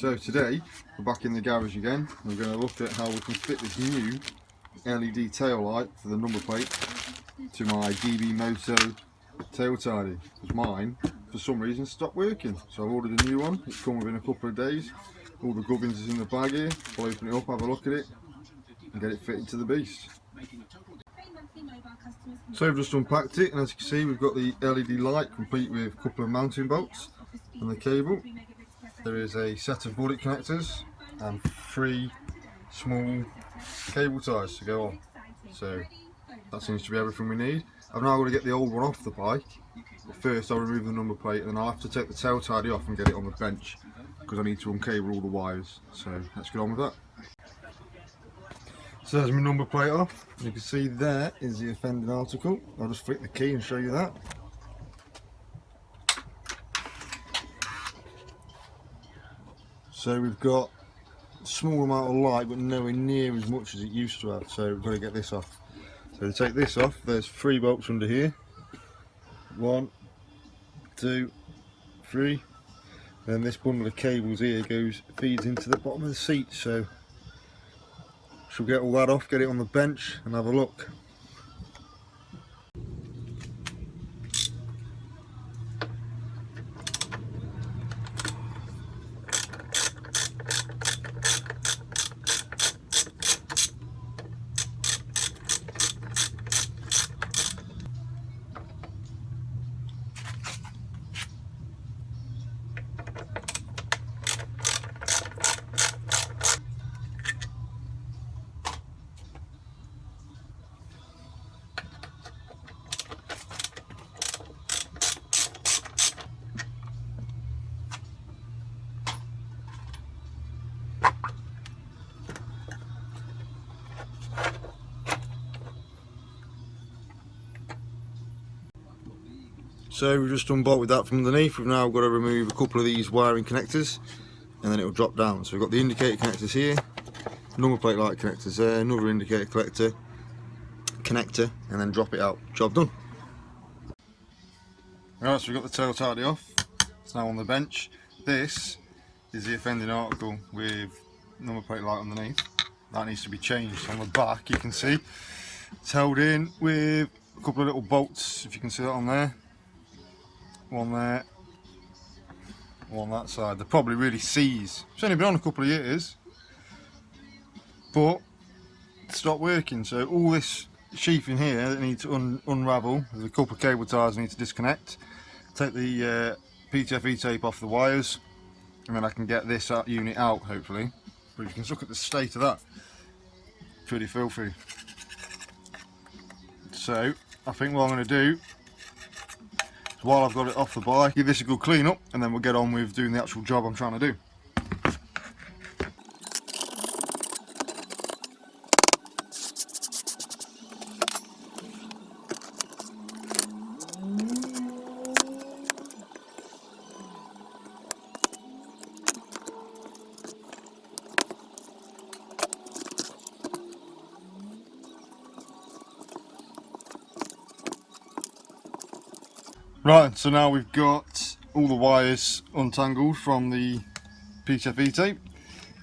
So today we're back in the garage again. We're going to look at how we can fit this new LED tail light for the number plate to my dbMoto tail tidy, because mine for some reason stopped working. So I've ordered a new one. It's come within a couple of days. All the gubbins is in the bag here. I'll open it up, have a look at it and get it fitted to the beast. So we've just unpacked it, and as you can see we've got the LED light complete with a couple of mounting bolts and the cable. There is a set of bullet connectors and 3 small cable ties to go on. So that seems to be everything we need. I've now got to get the old one off the bike, but first I'll remove the number plate and then I'll have to take the tail tidy off and get it on the bench because I need to uncable all the wires. So let's get on with that. So there's my number plate off. You can see there is the offending article. I'll just flick the key and show you that. So we've got a small amount of light but nowhere near as much as it used to have, so we've got to get this off. So to take this off, there's 3 bolts under here. 1, 2, 3. Then this bundle of cables here feeds into the bottom of the seat, so she'll get all that off, get it on the bench and have a look. So we've just unbolted that from underneath. We've now got to remove a couple of these wiring connectors and then it will drop down. So we've got the indicator connectors here, number plate light connectors there, another indicator connector, and then drop it out. Job done. Right, so we've got the tail tidy off. It's now on the bench. This is the offending article with number plate light underneath. That needs to be changed. On the back you can see it's held in with a couple of little bolts, if you can see that on there. One there, one on that side. They're probably really seize. It's only been on a couple of years, but it stopped working. So all this sheathing here that needs to unravel. There's a couple of cable ties I need to disconnect. Take the PTFE tape off the wires, and then I can get this unit out hopefully. But you can look at the state of that. Pretty filthy. So I think what I'm going to do, while I've got it off the bike, give this a good clean up and then we'll get on with doing the actual job I'm trying to do. Right, so now we've got all the wires untangled from the PTFE tape.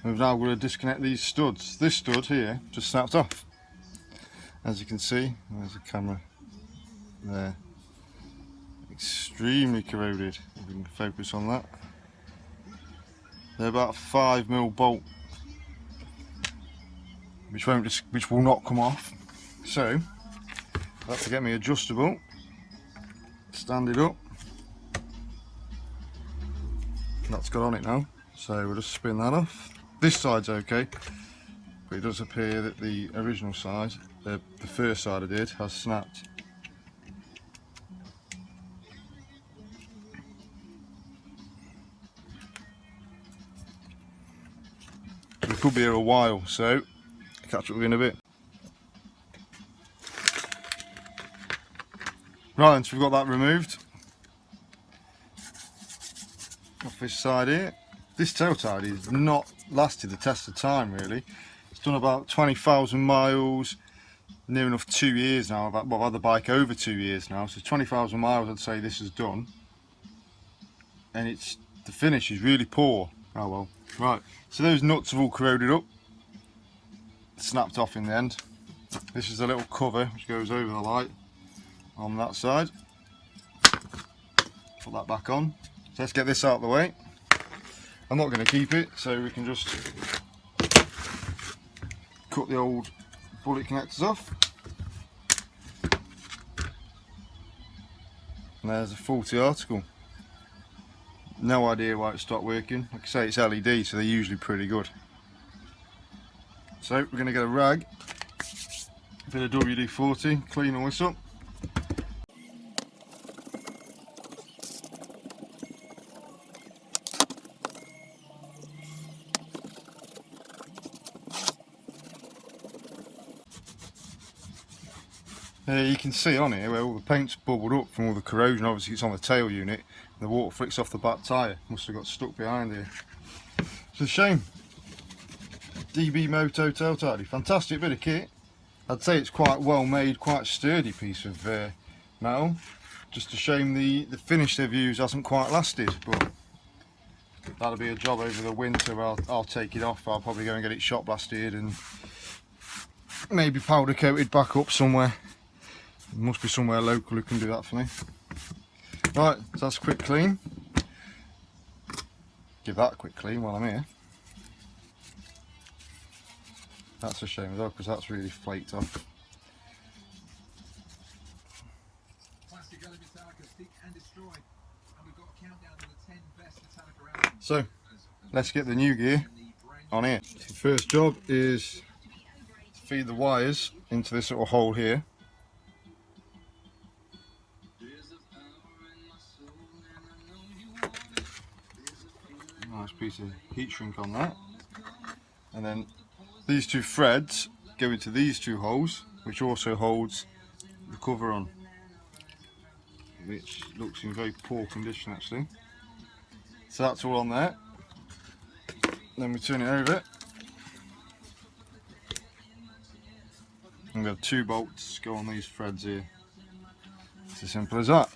We've now got to disconnect these studs. This stud here just snapped off. As you can see, there's a camera there. Extremely corroded, if we can focus on that. They're about a 5mm bolt, which will not come off. So, I have to get me adjustable. Stand it up. That's got on it now, so we'll just spin that off. This side's okay, but it does appear that the original side, the first side I did, has snapped. We could be here a while, so I'll catch up with you in a bit. Right, so we've got that removed off this side here. This tail tidy has not lasted the test of time really. It's done about 20,000 miles, near enough 2 years now. I've had the bike over 2 years now, so 20,000 miles I'd say this is done. And the finish is really poor. Oh well, Right, so those nuts have all corroded up, snapped off in the end. This is a little cover which goes over the light on that side. Put that back on. So let's get this out of the way. I'm not going to keep it, so we can just cut the old bullet connectors off. And there's a faulty article. No idea why it stopped working. Like I say, it's LED, so they're usually pretty good. So we're going to get a rag, a bit of WD-40, clean all this up. You can see on here where all the paint's bubbled up from all the corrosion. Obviously it's on the tail unit. The water flicks off the back tyre. Must have got stuck behind here. It's a shame. dbMoto tail tidy. Fantastic bit of kit. I'd say it's quite well made, quite sturdy piece of metal. Just a shame the finish they've used hasn't quite lasted, but that'll be a job over the winter where I'll take it off. I'll probably go and get it shot blasted and maybe powder coated back up somewhere. There must be somewhere local who can do that for me. Right, so that's a quick clean. Give that a quick clean while I'm here. That's a shame though, because that's really flaked off. So, let's get the new gear on here. The first job is to feed the wires into this little hole here. Nice piece of heat shrink on that. And then these two threads go into these two holes, which also holds the cover on, which looks in very poor condition actually. So that's all on there. Then we turn it over. And we have 2 bolts go on these threads here. It's as simple as that.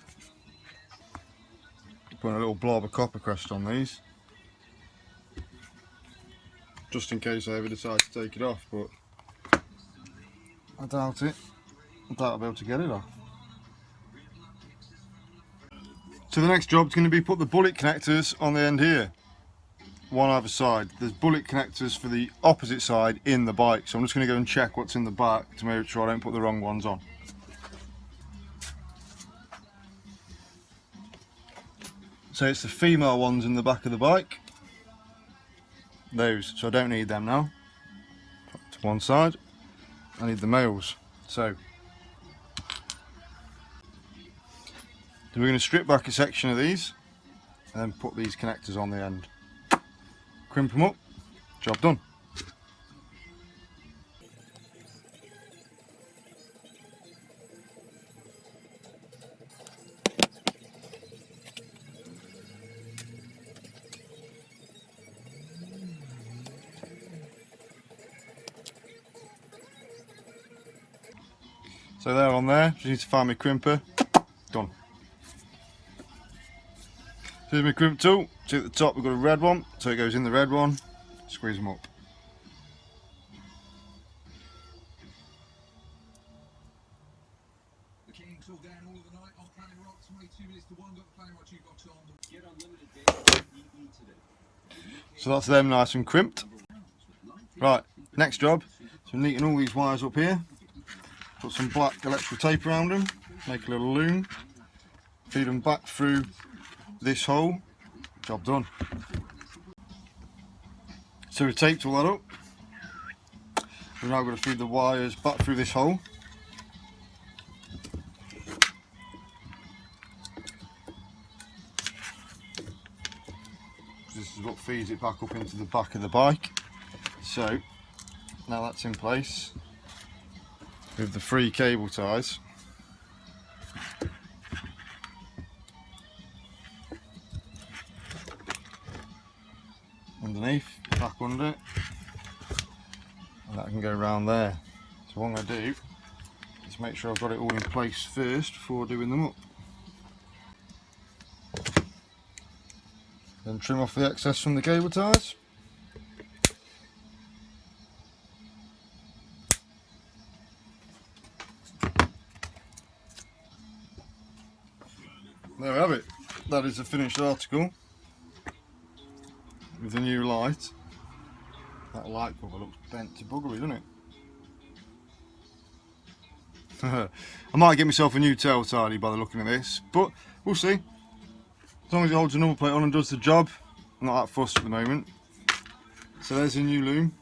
Put a little blob of copper crest on these, just in case I ever decide to take it off, but I doubt it. I doubt I'll be able to get it off. So the next job is going to be put the bullet connectors on the end here, one either side. There's bullet connectors for the opposite side in the bike, so I'm just going to go and check what's in the back to make sure I don't put the wrong ones on. So it's the female ones in the back of the bike. Those, so I don't need them now. Put to one side. I need the males. So we're going to strip back a section of these and then put these connectors on the end. Crimp them up, job done. So they're on there, just need to find my crimper, done. Here's my crimp tool. See at the top we've got a red one, so it goes in the red one, squeeze them up. So that's them nice and crimped. Right, next job, so neaten all these wires up here. Put some black electrical tape around them, make a little loom, feed them back through this hole, job done. So we've taped all that up. We're now going to feed the wires back through this hole. This is what feeds it back up into the back of the bike. So now that's in place with the 3 cable ties. Underneath, back under it, and that can go around there. So what I'm going to do is make sure I've got it all in place first before doing them up. Then trim off the excess from the cable ties. there we have it. That is the finished article with the new light. That light cover looks bent to buggery, doesn't it? I might get myself a new tail tidy by the looking at this, but we'll see. As long as it holds a number plate on and does the job, I'm not that fussed at the moment. So there's a new loom,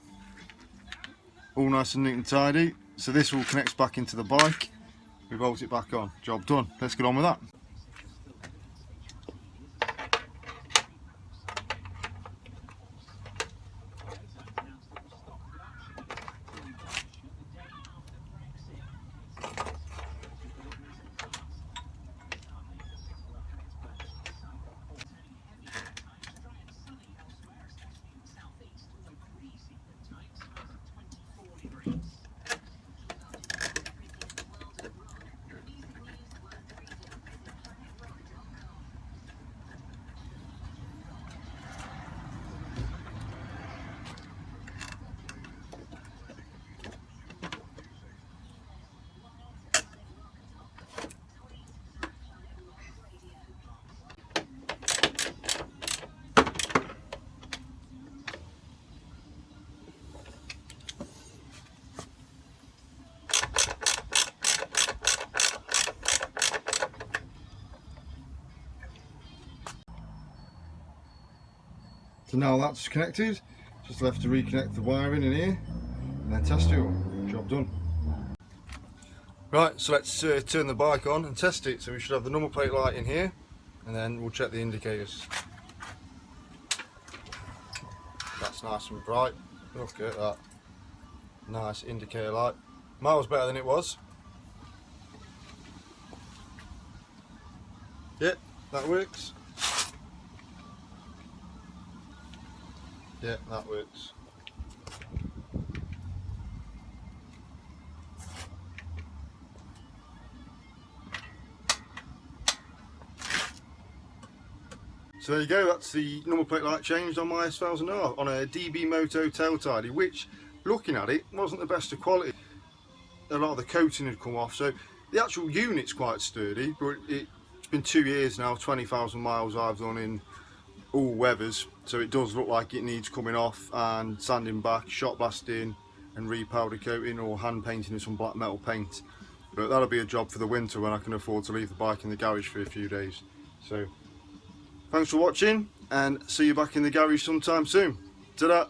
all nice and neat and tidy. So this all connects back into the bike, we bolt it back on, job done. Let's get on with that. So now that's connected, just left to reconnect the wiring in here and then test it all. Job done. Right, so let's turn the bike on and test it. So we should have the number plate light in here and then we'll check the indicators. That's nice and bright. Look at that. Nice indicator light. Miles better than it was. Yep, that works. Yeah, that works. So there you go, that's the number plate light changed on my S1000R on a dbMoto tail tidy, which, looking at it, wasn't the best of quality. A lot of the coating had come off, so the actual unit's quite sturdy, but it's been 2 years now, 20,000 miles I've done in all weathers, so it does look like it needs coming off and sanding back, shot blasting and re-powder coating or hand painting in some black metal paint. But that'll be a job for the winter when I can afford to leave the bike in the garage for a few days. So thanks for watching and see you back in the garage sometime soon. Ta-da!